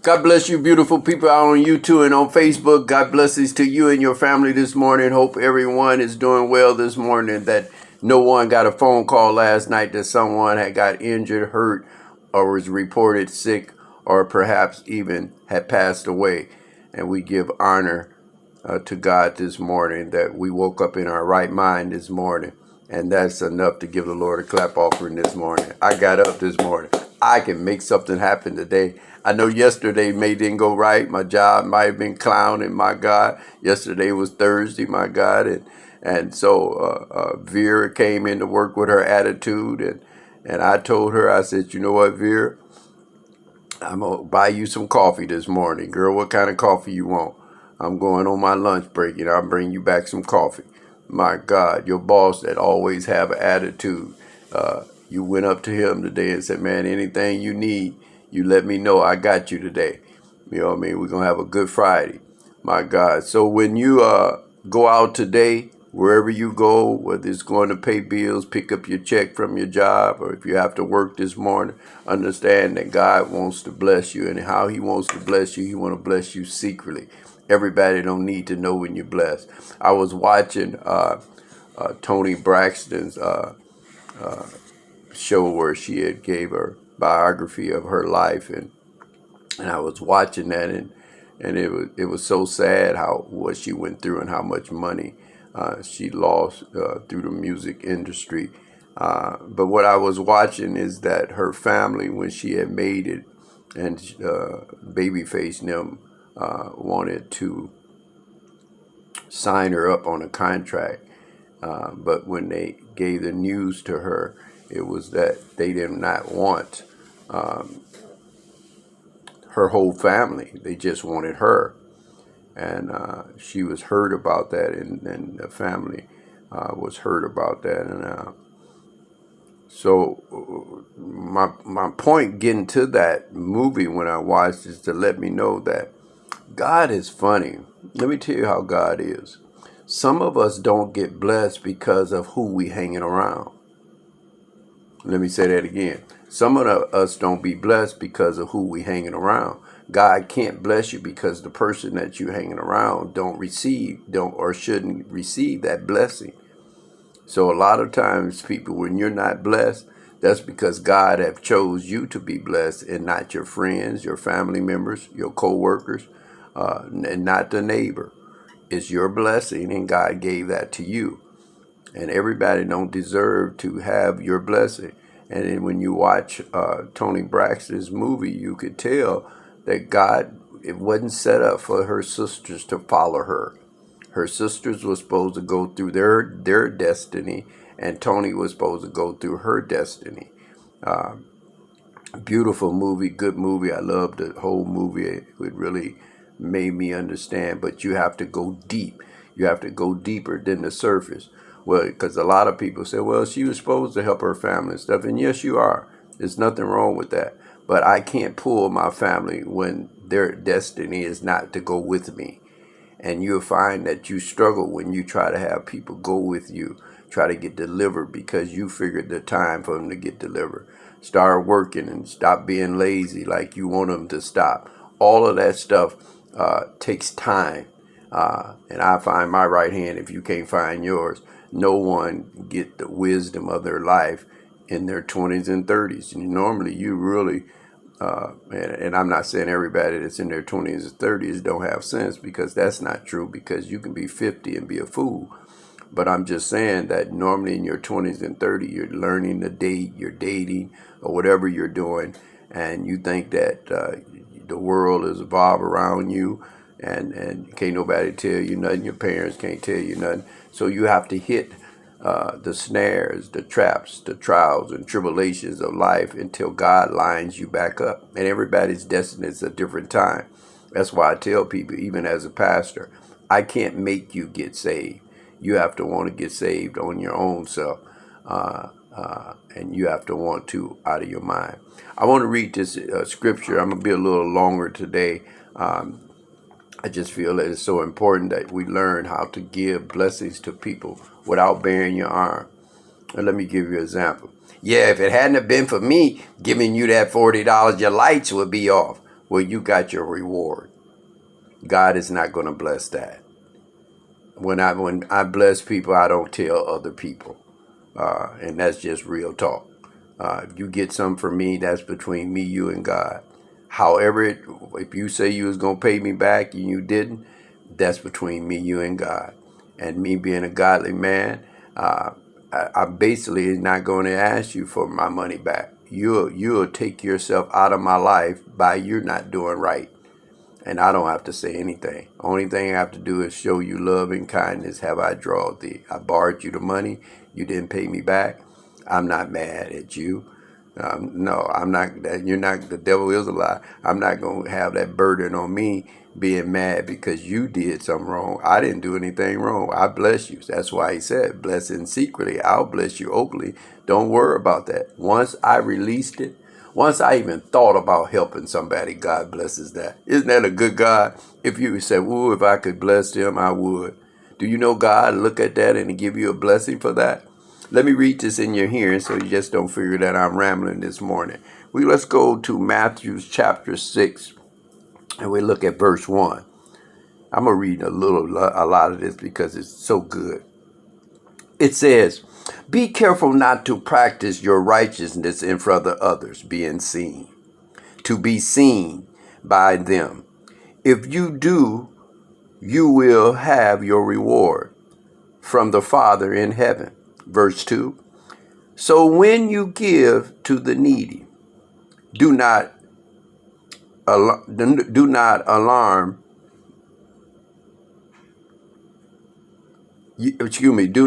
God bless you, beautiful people out on YouTube and on Facebook. God blessings to you and your family this morning. Hope everyone is doing well this morning. That no one got a phone call last night that someone had got injured, hurt, or was reported sick, or perhaps even had passed away. And we give honor to God this morning that we woke up in our right mind this morning. And that's enough to give the Lord a clap offering this morning. I got up this morning. I can make something happen today. I know yesterday didn't go right. My job might have been clowning, my God. Yesterday was Thursday, my God. And so Vera came in to work with her attitude. And I told her, I said, you know what, Vera? I'm going to buy you some coffee this morning. Girl, what kind of coffee you want? I'm going on my lunch break and I'll bring you back some coffee. My God, your boss that always have an attitude. You went up to him today and said, man, anything you need, you let me know. I got you today. You know what I mean? We're going to have a good Friday. My God. So when you go out today, wherever you go, whether it's going to pay bills, pick up your check from your job, or if you have to work this morning, understand that God wants to bless you. And how he wants to bless you, he wants to bless you secretly. Everybody don't need to know when you're blessed. I was watching Toni Braxton's show where she had gave her biography of her life, and I was watching that, and it was so sad how what she went through and how much money she lost through the music industry. But what I was watching is that her family, when she had made it, and Babyface and them wanted to sign her up on a contract, but when they gave the news to her, it was that they did not want her whole family. They just wanted her. And she was hurt about that, and the family was hurt about that. And so my point getting to that movie when I watched is to let me know that God is funny. Let me tell you how God is. Some of us don't get blessed because of who we hanging around. Let me say that again. Some of us don't be blessed because of who we hanging around. God can't bless you because the person that you hanging around don't or shouldn't receive that blessing. So a lot of times, people, when you're not blessed, that's because God have chose you to be blessed and not your friends, your family members, your co-workers, and not the neighbor. It's your blessing, and God gave that to you. And everybody don't deserve to have your blessing. And then when you watch Toni Braxton's movie, you could tell that God, it wasn't set up for her sisters to follow her. Her sisters were supposed to go through their destiny, and Toni was supposed to go through her destiny. Beautiful movie, good movie. I loved the whole movie. It really made me understand, but you have to go deep. You have to go deeper than the surface. Well, because a lot of people say, well, she was supposed to help her family and stuff. And yes, you are. There's nothing wrong with that. But I can't pull my family when their destiny is not to go with me. And you'll find that you struggle when you try to have people go with you, try to get delivered because you figured the time for them to get delivered. Start working and stop being lazy like you want them to stop. All of that stuff takes time. And I find my right hand if you can't find yours. No one get the wisdom of their life in their 20s and 30s. And normally you really, and I'm not saying everybody that's in their 20s and 30s don't have sense, because that's not true, because you can be 50 and be a fool. But I'm just saying that normally in your 20s and 30s, you're learning to date, you're dating, or whatever you're doing, and you think that the world is evolved around you, and can't nobody tell you nothing. Your parents can't tell you nothing. So you have to hit the snares, the traps, the trials and tribulations of life until God lines you back up. And everybody's destiny is a different time. That's why I tell people, even as a pastor, I can't make you get saved. You have to want to get saved on your own self. And you have to want to out of your mind. I want to read this scripture. I'm going to be a little longer today. I just feel that it's so important that we learn how to give blessings to people without bearing your arm. And let me give you an example. Yeah, if it hadn't have been for me giving you that $40, your lights would be off. well, you got your reward. God is not going to bless that. When I bless people, I don't tell other people, and that's just real talk. If you get something from me, that's between me, you, and God. However, if you say you was gonna pay me back and you didn't, that's between me, you, and God. And me being a godly man, I basically not going to ask you for my money back. You'll take yourself out of my life by you're not doing right, and I don't have to say anything. Only thing I have to do is show you love and kindness. Have I drawn thee? I borrowed you the money. You didn't pay me back. I'm not mad at you. No, I'm not. You're not. The devil is a lie. I'm not going to have that burden on me being mad because you did something wrong. I didn't do anything wrong. I bless you. That's why he said, bless in secretly. I'll bless you openly. Don't worry about that. Once I released it, once I even thought about helping somebody, God blesses that. Isn't that a good God? If you said, ooh, if I could bless them, I would. Do you know God look at that and give you a blessing for that? Let me read this in your hearing so you just don't figure that I'm rambling this morning. Let's go to Matthew chapter 6 and we look at verse 1. I'm going to read a lot of this because it's so good. It says, be careful not to practice your righteousness in front of others, being seen, to be seen by them. If you do, you will have your reward from the Father in heaven. Verse 2. So when you give to the needy, do not alarm. Do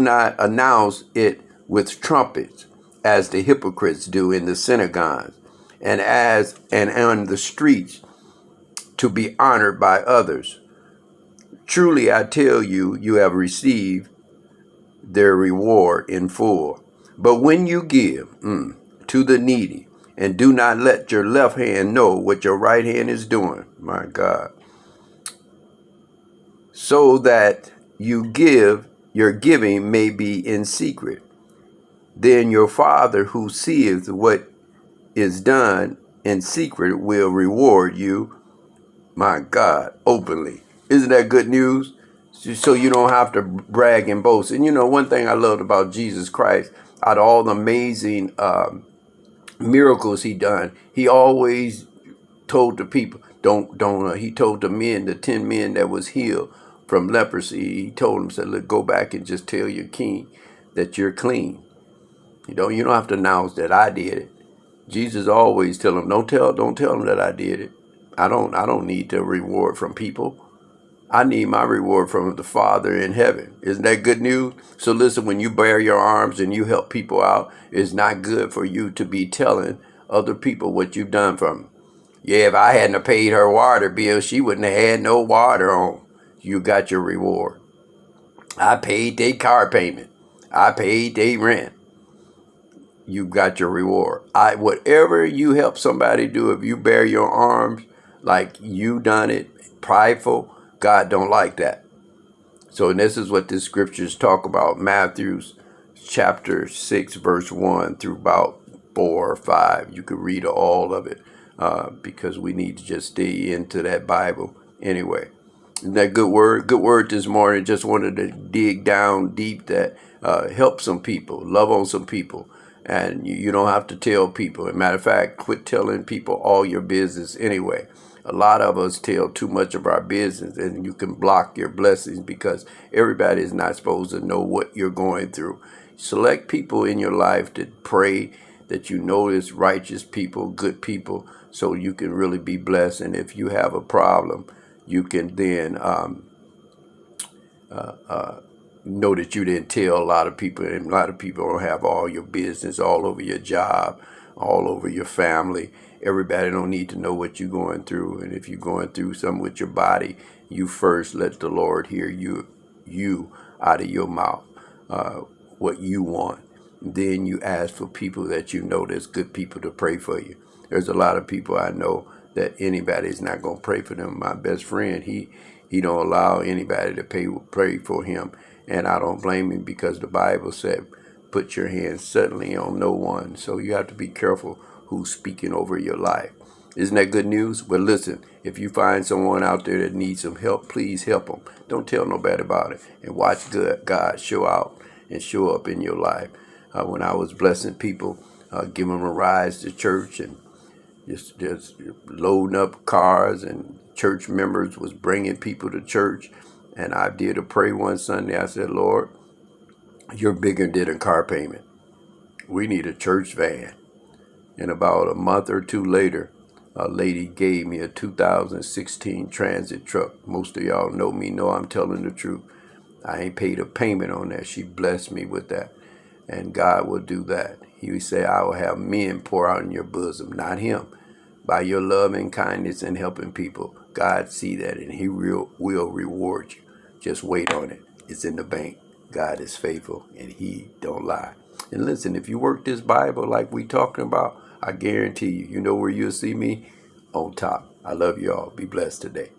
not announce it with trumpets, as the hypocrites do in the synagogues, and on the streets, to be honored by others. Truly, I tell you, you have received their reward in full. But when you give to the needy, and do not let your left hand know what your right hand is doing, my God, so that your giving may be in secret. Then your Father who seeth what is done in secret will reward you, my God, openly. Isn't that good news? So you don't have to brag and boast. And one thing I loved about Jesus Christ, out of all the amazing miracles he done, he always told the people, he told the 10 men that was healed from leprosy, he told them, said, look, go back and just tell your king that you're clean. You don't have to announce that I did it. Jesus always tell them, don't tell them that I did it. I don't need the reward from people. I need my reward from the Father in heaven. Isn't that good news? So listen, when you bare your arms and you help people out, it's not good for you to be telling other people what you've done for them. Yeah, if I hadn't have paid her water bill, she wouldn't have had no water on. You got your reward. I paid their car payment. I paid their rent. You got your reward. Whatever you help somebody do, if you bare your arms like you done it, prideful, God don't like that. So this is what the scriptures talk about. Matthew chapter 6, verse 1 through about 4 or 5. You could read all of it because we need to just stay into that Bible anyway. Isn't that good word? Good word this morning. Just wanted to dig down deep that help some people, love on some people. And you don't have to tell people. As a matter of fact, quit telling people all your business anyway. A lot of us tell too much of our business, and you can block your blessings because everybody is not supposed to know what you're going through. Select people in your life to pray that you know is righteous people, good people, so you can really be blessed. And if you have a problem, you can then know that you didn't tell a lot of people, and a lot of people don't have all your business all over your job, all over your family. Everybody don't need to know what you're going through. And if you're going through something with your body, you first let the Lord hear you out of your mouth, what you want. Then you ask for people that you know that's good people to pray for you. There's a lot of people I know that anybody's not going to pray for them. My best friend, he don't allow anybody to pray for him. And I don't blame him because the Bible said, put your hands suddenly on no one. So you have to be careful who's speaking over your life. Isn't that good news? Well, listen, if you find someone out there that needs some help, please help them. Don't tell nobody about it. And watch God show out and show up in your life. When I was blessing people, giving them a rise to church and just loading up cars, and church members was bringing people to church. And I did a pray one Sunday. I said, Lord, you're bigger than a car payment. We need a church van. And about a month or two later, a lady gave me a 2016 Transit truck. Most of y'all know me, know I'm telling the truth. I ain't paid a payment on that. She blessed me with that. And God will do that. He would say, I will have men pour out in your bosom, not him. By your love and kindness and helping people, God see that, and he will reward you. Just wait on it. It's in the bank. God is faithful and he don't lie. And listen, if you work this Bible like we talking about, I guarantee you, you know where you'll see me? On top. I love you all. Be blessed today.